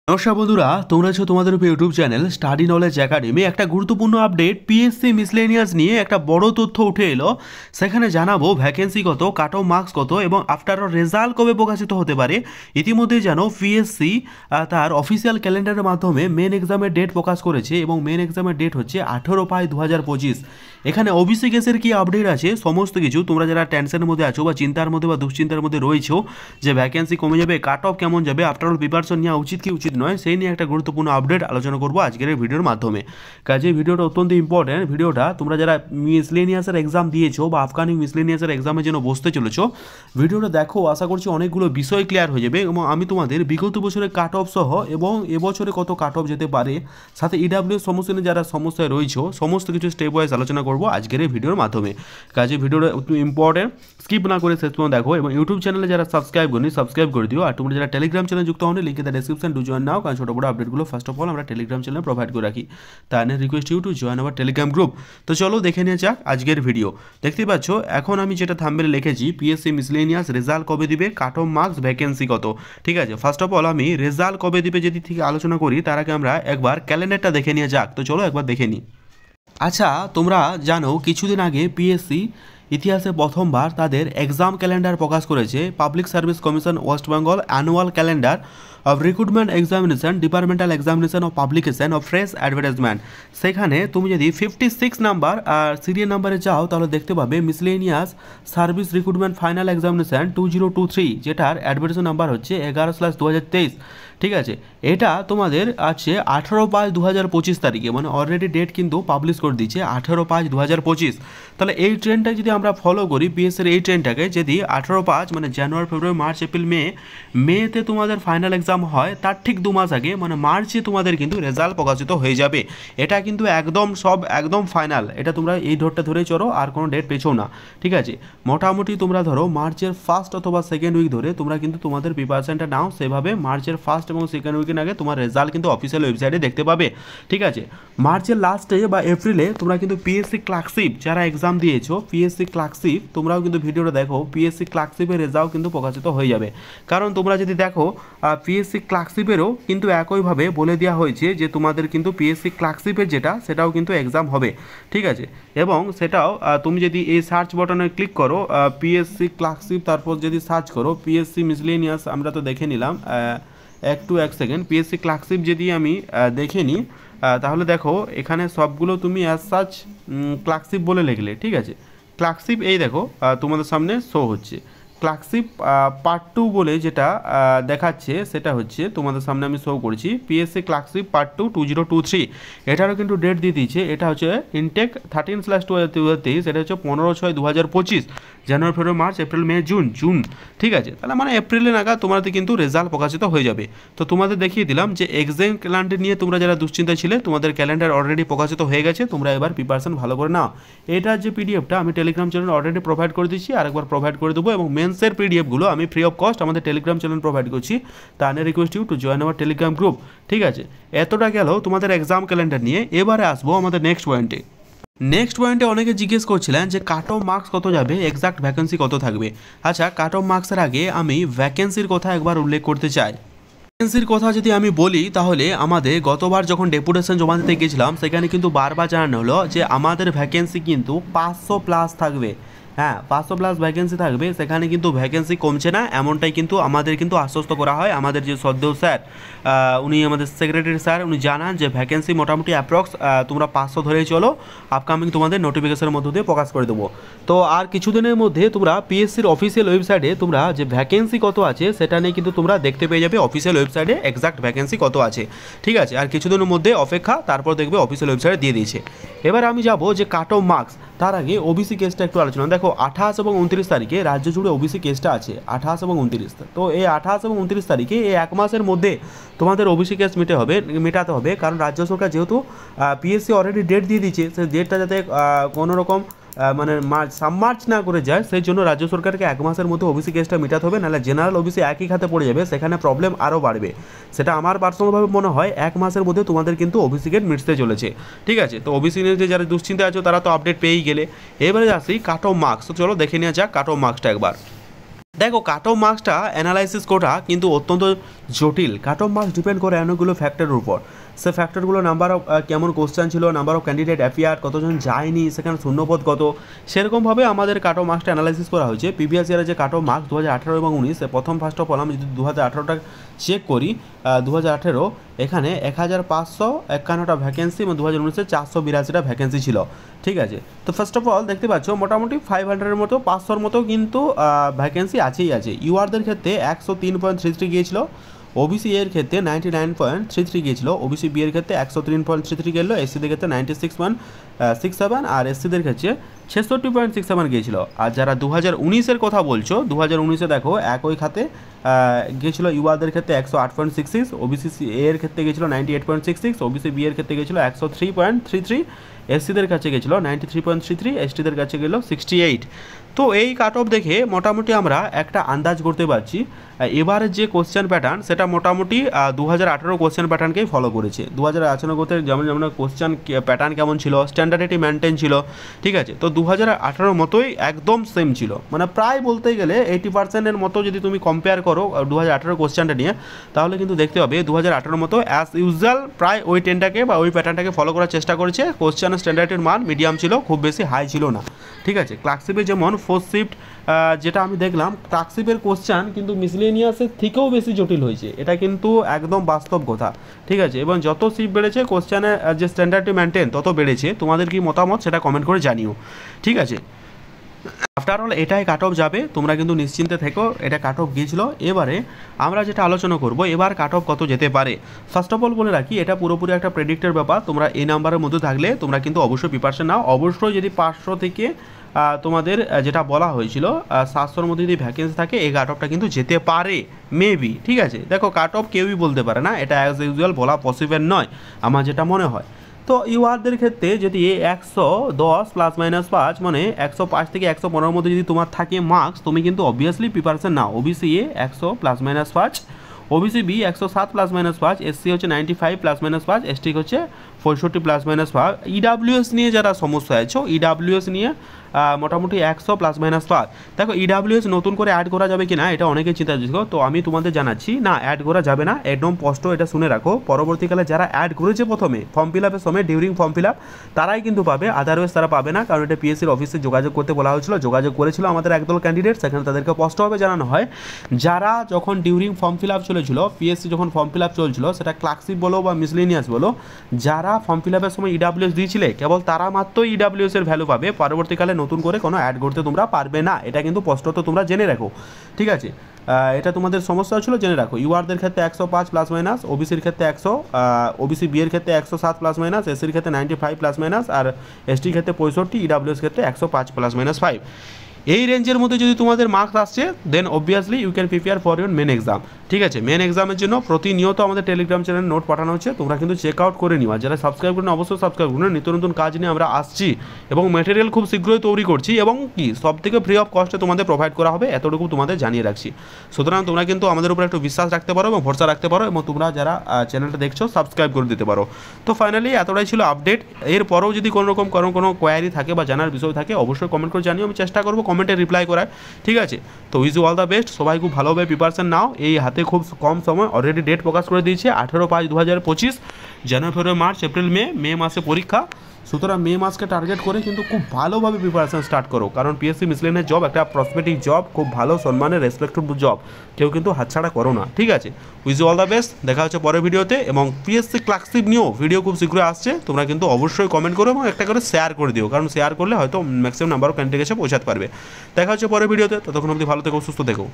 নমস্কার বন্ধুরা, তোমরা আছো তোমাদের YouTube channel study knowledge academy. একটা গুরুত্বপূর্ণ আপডেট পিএসসি মিসলেনিয়াস নিয়ে একটা বড় তথ্য উঠে এলো। সেখানে জানাবো ভ্যাকেন্সি কত, কাট অফ মার্কস কত এবং আফটার রেজাল্ট কবে প্রকাশিত হতে পারে। ইতিমধ্যে জানো পিএসসি তার অফিসিয়াল ক্যালেন্ডারের মাধ্যমে মেন এক্সামের ডেট প্রকাশ করেছে এবং মেন এক্সামের ডেট হচ্ছে 18/5/2025। এখানে ওবিসি কেসের কি আপডেট আছে সমস্ত কিছু, তোমরা যারা টেনশনের মধ্যে আছো বা চিন্তার মধ্যে বা দুশ্চিন্তার মধ্যে রয়েছো যে ভ্যাকেন্সি কমে যাবে, কাট অফ কেমন যাবে, আফটার অল প্রিপারেশন নেওয়া উচিত কি উচিত নয়, সেই নিয়ে একটা গুরুত্বপূর্ণ আপডেট আলোচনা করবো আজকের এই ভিডিওর মাধ্যমে। কাজে ভিডিওটা অত্যন্ত ইম্পর্টেন্ট। ভিডিওটা তোমরা যারা মিসলেনিয়াসের এক্সাম দিয়েছো বা আপকামিং মিসলেনিয়াসের এক্সামের জন্য বসতে চলেছো, ভিডিওটা দেখো, আশা করছি অনেকগুলো বিষয় ক্লিয়ার হয়ে যাবে এবং আমি তোমাদের বিগত বছরের কাট অফ সহ এবং এবছরে কত কাট অফ যেতে পারে, সাথে ইডাব্লিউ সমস্যা নিয়ে যারা সমস্যায় রয়েছে সমস্ত কিছু স্টেপ ওয়াইজ আলোচনা করবো আজকের এই ভিডিওর মাধ্যমে। কাজে ভিডিওটা ইম্পর্টেন্ট, স্কিপ না করে শেষ পর্যন্ত দেখো এবং ইউটিউব চ্যানেলে যারা সাবস্ক্রাইব করেনি সাবস্ক্রাইব করে দিও। আর তোমরা যারা টেলিগ্রাম চ্যানেল যুক্ত হওনি, link in the description, to join now, কারণ ছোটো বড় আপডেটগুলো ফার্স্ট অফ অল আমরা টেলিগ্রাম চ্যানেলে প্রোভাইড করে রাখি। তাই request you to join our Telegram group. তো চলো দেখে নিয়ে যাক আজকের ভিডিও। দেখতে পাচ্ছ এখন আমি যেটা থাম্বনেলে লিখেছি, পিএসসি মিসলেনিয়াস রেজাল্ট কবে দিবে, কাট অফ মার্কস, ভ্যাকেন্সি কত। ঠিক আছে, ফার্স্ট অফ অল আমি রেজাল্ট কবে দিবে যদি ঠিক আলোচনা করি, তার আগে আমরা একবার ক্যালেন্ডারটা দেখে নিয়ে যাক। তো চলো একবার দেখে নিই। আচ্ছা, তোমরা জানো কিছুদিন আগে পিএসসি ইতিহাসে প্রথমবার তাদের এক্সাম ক্যালেন্ডার প্রকাশ করেছে। Public service commission West Bengal annual calendar of recruitment examination, departmental examination of publication of fresh advertisement. সেখানে তুমি যদি 56 নাম্বার সিরিয়াল নাম্বারে যাও তাহলে দেখতে পাবে miscellaneous service recruitment final examination 2023, যেটার অ্যাডভার্টাইজ নাম্বার হচ্ছে 11/2023। ঠিক আছে, এটা তোমাদের আছে 18/5/2025 তারিখে, মানে অলরেডি ডেট কিন্তু পাবলিশ করে দিচ্ছে 18/5/2025। তাহলে এই ট্রেনটা যদি আমরা ফলো করি পিএসসির এই ট্রেনটাকে, যদি 18/5 মানে জানুয়ারি ফেব্রুয়ারি মার্চ এপ্রিল মেতে তোমাদের ফাইনাল এক্সাম হয়, তার ঠিক 2 মাস আগে মানে মার্চে তোমাদের কিন্তু রেজাল্ট প্রকাশিত হয়ে যাবে। এটা কিন্তু একদম সব একদম ফাইনাল, এটা তোমরা এই ডেটটা ধরে চলো, আর কোনো ডেট পেছো না। ঠিক আছে, মোটামুটি তোমরা ধরো মার্চের ফার্স্ট অথবা সেকেন্ড উইক ধরে তোমরা কিন্তু তোমাদের প্রিপারেশনটা নাও, সেভাবে মার্চের ফার্স্ট এবং সেকেন্ড উইকের আগে তোমার রেজাল্ট কিন্তু অফিসিয়াল ওয়েবসাইটে দেখতে পাবে। ঠিক আছে, মার্চের লাস্টে বা এপ্রিলে তোমরা কিন্তু পিএসসি ক্লার্কশিপ যারা এক্সাম দিয়েছো, পিএসসি ক্লার্কশিপ তোমরাও কিন্তু ভিডিওটা দেখো, পিএসসি ক্লার্কশিপের রেজাল্ট কিন্তু প্রকাশিত হয়ে যাবে। কারণ তোমরা যদি দেখো পিএসসি ক্লার্কশিপেরও কিন্তু একইভাবে বলে দেওয়া হয়েছে যে তোমাদের কিন্তু পিএসসি ক্লার্কশিপের যেটা সেটাও কিন্তু এক্সাম হবে। ঠিক আছে, এবং সেটাও তুমি যদি এই সার্চ বাটনে ক্লিক করো পিএসসি ক্লার্কশিপ, তারপর যদি সার্চ করো পিএসসি মিসলেনিয়াস, আমরা তো দেখে নিলাম এক সেকেন্ড, পিএসসি ক্লার্কশিপ যদি আমি দেখে নিই তাহলে দেখো এখানে সবগুলো তুমি অ্যাজ সার্চ ক্লার্কশিপ বলে লিখলে। ঠিক আছে, ক্লার্কশিপ এই দেখো তোমাদের সামনে শো হচ্ছে ক্লার্কশিপ পার্ট 2 বলে যেটা দেখাচ্ছে, সেটা হচ্ছে তোমাদের সামনে আমি শো করছি পিএসসি ক্লার্কশিপ পার্ট 2 2023। এটারও কিন্তু ডেট দিয়ে দিয়েছে, এটা হচ্ছে ইনটেক 13/2023, এটা হচ্ছে 15/6/2025, January February March April May June. ঠিক আছে, তাহলে মানে এপ্রিলে নাগাদ তোমাদের কিন্তু রেজাল্ট প্রকাশিত হয়ে যাবে। তো তোমাদের দেখিয়ে দিলাম যে এক্সাম ক্যালেন্ডার নিয়ে তোমরা যারা দুশ্চিন্তা ছিলে, তোমাদের ক্যালেন্ডার অলরেডি প্রকাশিত হয়ে গেছে, তোমরা এবার প্রিপারেশন ভালো করে নাও। এটার যে পিডিএফটা আমি টেলিগ্রাম চ্যানেলে অলরেডি প্রোভাইড করে দিচ্ছি, আরেকবার প্রোভাইড করে দেবো, এবং মেন্সের পিডিএফগুলো আমি ফ্রি অফ কস্ট আমাদের টেলিগ্রাম চ্যানেল প্রোভাইড করছি। তাই request you to join our Telegram group. ঠিক আছে, এতটা গেল তোমাদের এক্সাম ক্যালেন্ডার নিয়ে। এবারে আসবো আমাদের নেক্সট পয়েন্টে। অনেকে জিজ্ঞেস করছিলেন যে কাট অফ মার্কস কত যাবে, এক্সাক্ট ভ্যাকেন্সি কত থাকবে। আচ্ছা, কাট অফ মার্কসের আগে আমি ভ্যাকেন্সির কথা একবার উল্লেখ করতে চাই। ভ্যাকেন্সির কথা যদি আমি বলি তাহলে আমাদের গতবার যখন ডেপুটেশন জমা দিতে গেছিলাম সেখানে কিন্তু বারবার জানানো হলো যে আমাদের ভ্যাকেন্সি কিন্তু 500+ থাকবে। হ্যাঁ, 500+ ভ্যাকেন্সি থাকবে, সেখানে কিন্তু ভ্যাকেন্সি কমছে না, এমনটাই কিন্তু আমাদের কিন্তু আশ্বস্ত করা হয়। আমাদের যে শ্রদ্ধেয় স্যার, উনি আমাদের সেক্রেটারি স্যার, উনি জানান যে ভ্যাকেন্সি মোটামুটি অ্যাপ্রক্স তোমরা 500 ধরেই চলো, আপকামিং তোমাদের নোটিফিকেশনের মধ্য দিয়ে প্রকাশ করে দেবো। তো আর কিছুদিনের মধ্যে তোমরা পিএসসির অফিসিয়াল ওয়েবসাইটে তোমরা যে ভ্যাকেন্সি কত আছে সেটা নিয়ে কিন্তু তোমরা দেখতে পেয়ে যাবে অফিসিয়াল ওয়েবসাইটে এক্সাক্ট ভ্যাকেন্সি কত আছে। ঠিক আছে, আর কিছুদিনের মধ্যে অপেক্ষা, তারপর দেখবে অফিসিয়াল ওয়েবসাইটে দিয়ে দিয়েছে। এবার আমি যাব যে কাট অফ মার্কস, তার আগে ওবিসি কেসটা একটু আলোচনা। দেখো 28 এবং 29 তারিখে রাজ্য জুড়ে ওবিসি কেসটা আছে, 28 এবং 29। তো এই 28 এবং 29 তারিখে এই 1 মাসের মধ্যে তোমাদের ওবিসি কেস মেটাতে হবে, কারণ রাজ্য সরকার যেহেতু পিএসসি অলরেডি ডেট দিয়ে দিচ্ছে, সেই ডেটটা যাতে কোনো রকম মানে সাবমার্চ না করে যায়, সেই জন্য রাজ্য সরকারকে 1 মাসের মধ্যে ওবিসি কেসটা মেটাতে হবে, নাহলে জেনারেল ওবিসি একই খাতে পড়ে যাবে, সেখানে প্রবলেম আরও বাড়বে। সেটা আমার পার্সোনালভাবে মনে হয় 1 মাসের মধ্যে তোমাদের কিন্তু ওবিসি কেস মিটতে চলেছে। ঠিক আছে, তো ওবিসি নিয়ে যারা দুশ্চিন্তা আছো তারা তো আপডেট পেয়েই গেলে। এবারে আসি কাট অফ মার্কস। তো চলো দেখে নেওয়া যাক কাট অফ মার্কসটা একবার। দেখো কাট অফ মার্কসটা অ্যানালাইসিস করা কিন্তু অত্যন্ত জটিল। কাট অফ মার্কস ডিপেন্ড করে অনেকগুলো ফ্যাক্টরের উপর। সে ফ্যাক্টরগুলো নাম্বার অফ কেমন কোশ্চেন ছিল, নাম্বার অফ ক্যান্ডিডেট অ্যাপিয়ার, কতজন যায়নি, সেখানে শূন্যপদ কত, সেরকমভাবে আমাদের কাট অফ মার্কসটা অ্যানালাইসিস করা হয়েছে। প্রিভিয়াস ইয়ারে যে কাট অফ মার্কস 2018 এবং 19, প্রথম ফার্স্ট অফ অল আমি যদি 2018টা চেক করি, 2018 এখানে 1551টা ভ্যাকেন্সি এবং 2019-এ 482টা ভ্যাকেন্সি ছিল। ঠিক আছে, তো ফার্স্ট অফ অল দেখতে পাচ্ছ মোটামুটি 500-এর মতো 500-র মতো কিন্তু ভ্যাকেন্সি আছেই আছে। ইউআরদের ক্ষেত্রে 103.33 গিয়েছিল, ওবিসি এর ক্ষেত্রে 99.33 গিয়েছিল, ওবিসি বি এর ক্ষেত্রে 103.33 গেল, এসসিদের ক্ষেত্রে 96.67 আর এসসিদের ক্ষেত্রে 66.67 গিয়েছিল। আর যারা 2019-এর কথা বলছো, 2019-এ দেখো একই খাতে গিয়েছিল ইউআরদের ক্ষেত্রে 108.66, ওবিসি এর ক্ষেত্রে গিয়েছিল 98.66, ওবিসি বি এর ক্ষেত্রে গিয়েছিল 103.33, এসসিদের কাছে গেছিলো 93.33, এসটিদের কাছে গেল 68। তো এই কাট অফ দেখে মোটামুটি আমরা একটা আন্দাজ করতে পারছি এবারের যে কোশ্চেন প্যাটার্ন সেটা মোটামুটি 2018 কোশ্চেন প্যাটার্নকেই ফলো করেছে। 2018-তে যেমন কোশ্চেন প্যাটার্ন কেমন ছিল, স্ট্যান্ডার্ডিটি মেনটেন ছিল। ঠিক আছে, তো 2018 মতোই একদম সেম ছিল, মানে প্রায় বলতে গেলে 80%-এর মতো যদি তুমি কম্পেয়ার করো 2018 কোশ্চেনটা নিয়ে, তাহলে কিন্তু দেখতে হবে 2018 মতো অ্যাজ ইউজুয়াল প্রায় ওই ট্রেনটাকে বা ওই প্যাটার্নটাকে ফলো করার চেষ্টা করেছে। কোশ্চেন স্ট্যান্ডার্ডের মান মিডিয়াম ছিল, খুব বেশি হাই ছিল না। ঠিক আছে, ক্লার্কশিপে যেমন 4th শিফট যেটা আমি দেখলাম, ক্লার্কশিপের কোশ্চেন কিন্তু মিসলেনিয়াসের থেকেও বেশি জটিল হয়েছে, এটা কিন্তু একদম বাস্তব কথা। ঠিক আছে, এবং যত শিফট বেড়েছে কোশ্চেনের যে স্ট্যান্ডার্ডটি মেনটেন তত বেড়েছে। তোমাদের কি মতামত সেটা কমেন্ট করে জানিও। ঠিক আছে, আফটার অল এটাই কাট অফ যাবে, তোমরা কিন্তু নিশ্চিন্তে থেকো, এটা কাট অফ গিয়েছিল। এবারে আমরা যেটা আলোচনা করব, এবার কাট অফ কত যেতে পারে। ফার্স্ট অফ অল বলে রাখি, এটা পুরোপুরি একটা প্রেডিক্টের ব্যাপার। তোমরা এই নাম্বারের মধ্যে থাকলে তোমরা কিন্তু অবশ্যই প্রিপারেশন নাও। অবশ্যই যদি 500 থেকে তোমাদের যেটা বলা হয়েছিল 700-র মধ্যে যদি ভ্যাকেন্সি থাকে, এই কাট অফটা কিন্তু যেতে পারে মেবি। ঠিক আছে, দেখো কাট অফ কেউই বলতে পারে না, এটা অ্যাজ ইউজুয়াল বলা পসিবল নয় আমার যেটা মনে হয়। তো ইউআরদের ক্ষেত্রে যদি 110 +-5 মানে 105 থেকে 115-র মধ্যে যদি তোমার থাকে মার্কস, তুমি কিন্তু অবভিয়াসলি প্রিপারেশন নাও। OBC A 100 +-5, OBC B 107 +-5, SC হচ্ছে 95 +-5, এসটি হচ্ছে 65 +-5। ইডাব্লিউএস নিয়ে যারা সমস্যা আছে, ইডাব্লিউএস নিয়ে মোটামুটি 100 +-5। দেখো ইডাব্লিউএস নতুন করে অ্যাড করা যাবে কি না, এটা অনেকে চিন্তা করছে। তো আমি তোমাদের জানাচ্ছি, না অ্যাড করা যাবে না, একদম স্পষ্ট এটা শুনে রাখো। পরবর্তীকালে যারা অ্যাড করেছে প্রথমে ফর্ম ফিল আপের সময়, ডিউরিং ফর্ম ফিল আপ, তারাই কিন্তু পাবে, আদারওয়াইজ তারা পাবে না। কারণ এটা পিএসসির অফিসে যোগাযোগ করতে বলা হয়েছিল, যোগাযোগ করেছিল আমাদের একদল ক্যান্ডিডেট, সেখানে তাদেরকে স্পষ্টভাবে জানানো হয় যারা যখন ডিউরিং ফর্ম ফিল আপ চলেছিল, পিএসসি যখন ফর্ম ফিল আপ চলছিল, সেটা ক্লার্কশিপ বলো বা মিসলেনিয়াস বলো, যারা ফর্ম ফিল আপের সময় ইডাব্লিউএস দিয়েছিলে কেবল তারা মাত্র ইডাব্লিউএস এর ভ্যালু পাবে, পরবর্তীকালে নতুন করে কোনো অ্যাড করতে তোমরা পারবে না। এটা কিন্তু স্পষ্টত তোমরা জেনে রাখো। ঠিক আছে, এটা তোমাদের সমস্যা ছিল, জেনে রাখো। ইউআরদের ক্ষেত্রে 105 +-, ওবিসির ক্ষেত্রে 100, ওবিসি বি এর ক্ষেত্রে 107 +-, এসসির ক্ষেত্রে 95 +-, আর এসটির ক্ষেত্রে 65, ইডাব্লিউএস ক্ষেত্রে 105 +-5। এই রেঞ্জের মধ্যে যদি তোমাদের মার্কস আসছে, then obviously you can prepare for your mains exam. ঠিক আছে, মেন এক্সামের জন্য প্রতিনিয়ত আমাদের টেলিগ্রাম চ্যানেল নোট পাঠানো হচ্ছে, তোমরা কিন্তু চেক আউট করে নিও। আর যারা সাবস্ক্রাইব করেন অবশ্যই সাবস্ক্রাইব করুন। নিত্য নতুন কাজ নিয়ে আমরা আসছি এবং ম্যাটেরিয়াল খুব শীঘ্রই তৈরি করছি, এবং কি সব থেকে ফ্রি অফ কস্টে তোমাদের প্রোভাইড করা হবে, এতটুকু তোমাদের জানিয়ে রাখছি। সুতরাং তোমরা কিন্তু আমাদের উপর একটু বিশ্বাস রাখতে পারো এবং ভরসা রাখতে পারো, এবং তোমরা যারা চ্যানেলটা দেখছো সাবস্ক্রাইব করে দিতে পারো। তো ফাইনালি এতটাই ছিল আপডেট। এরপরেও যদি কোনো কোয়ারি থাকে বা জানার বিষয় থাকে, অবশ্যই কমেন্ট করে জানিও, আমি চেষ্টা করবো কমেন্টে রিপ্লাই করার। ঠিক আছে, তো wish you all the best. সবাই খুব ভালোভাবে প্রিপারেশন নাও। এই হাতে খুব কম সময়, অলরেডি ডেট প্রকাশ করে দিয়েছে 18/5/2025, জানুয়ারি, ফেব্রুয়ারি, মার্চ, এপ্রিল, মে মাসে পরীক্ষা। সুতরাং মে মাসকে টার্গেট করে কিন্তু খুব ভালোভাবে প্রিপারেশন স্টার্ট করো, কারণ পিএসসি মিসলেনিয়াস জব একটা প্রসপেক্টিভ জব, খুব ভালো সম্মানের রেসপেক্টেবল জব, কেউ কিন্তু হাতছাড়া করো না। ঠিক আছে, wish you all the best. দেখা হচ্ছে পরের ভিডিওতে, এবং পিএসসি ক্লার্কশিপ নিয়েও ভিডিও খুব শীঘ্রই আসছে। তোমরা কিন্তু অবশ্যই কমেন্ট করো এবং একটা করে শেয়ার করে দিও, কারণ শেয়ার করলে হয়তো ম্যাক্সিমাম নাম্বার অফ ক্যান্ডিডেট কাছে পৌঁছাতে পারবে। দেখা হচ্ছে পরের ভিডিওতে, ততক্ষণ অবধি ভালো থেকো, সুস্থ থেকো।